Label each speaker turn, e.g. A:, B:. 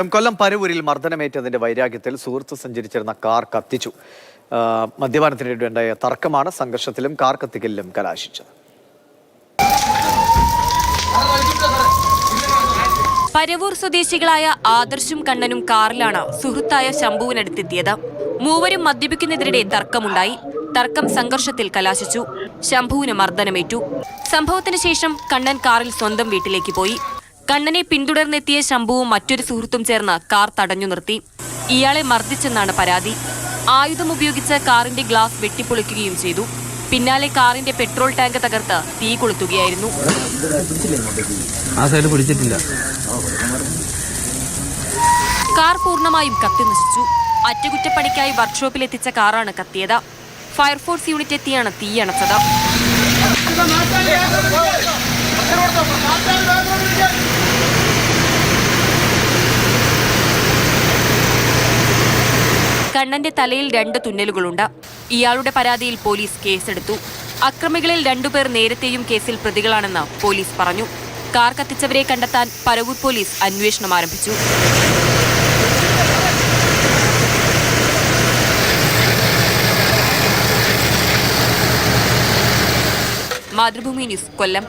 A: കൊല്ലം പരവൂരിൽ മർദ്ദനമേറ്റതിന്റെ വൈരാഗ്യത്തിൽ സുഹൃത്ത് സഞ്ചരിച്ചിരുന്ന കാർ കത്തിച്ചു. മദ്യപാനത്തിനിടെയുണ്ടായ തർക്കമാണ് സംഘർഷത്തിലും കാർ കത്തിക്കലിലും കലാശിച്ചത്.
B: പരവൂർ സ്വദേശികളായ ആദർശും കണ്ണനും കാറിലാണ് സുഹൃത്തായ ശംഭുവിനടുത്തെത്തിയത്. മൂവരും മദ്യപിക്കുന്നതിനിടെ തർക്കമുണ്ടായി. തർക്കം സംഘർഷത്തിൽ കലാശിച്ചു. ശംഭുവിന് മർദ്ദനമേറ്റു. സംഭവത്തിന് ശേഷം കണ്ണൻ കാറിൽ സ്വന്തം വീട്ടിലേക്ക് പോയി. കണ്ണനെ പിന്തുടർന്നെത്തിയ ശംഭുവും മറ്റൊരു സുഹൃത്തും ചേർന്ന് കാർ തടഞ്ഞു നിർത്തി. ഇയാളെ മർദ്ദിച്ചെന്നാണ് പരാതി. ആയുധമുപയോഗിച്ച് കാറിന്റെ ഗ്ലാസ് വെട്ടിപ്പൊളിക്കുകയും ചെയ്തു. പിന്നാലെ കാറിന്റെ പെട്രോൾ ടാങ്ക് തകർത്ത് തീ കൊളുത്തുകയായിരുന്നു. കാർ പൂർണ്ണമായും കത്തിനശിച്ചു. അറ്റകുറ്റപ്പണിക്കായി വർക്ക്ഷോപ്പിലെത്തിച്ച കാറാണ് കത്തിയത്. ഫയർഫോഴ്സ് യൂണിറ്റ് എത്തിയാണ് തീയണച്ചത്. കണ്ണന്റെ തലയിൽ 2 തുന്നലുകളുണ്ട്. ഇയാളുടെ പരാതിയിൽ പോലീസ് കേസെടുത്തു. അക്രമികളിൽ 2 പേർ നേരത്തെയും കേസിൽ പ്രതികളാണെന്ന് പോലീസ് പറഞ്ഞു. കാർ കത്തിച്ചവരെ കണ്ടെത്താൻ പരവൂർ പോലീസ് അന്വേഷണം ആരംഭിച്ചു. മാതൃഭൂമി ന്യൂസ്, കൊല്ലം.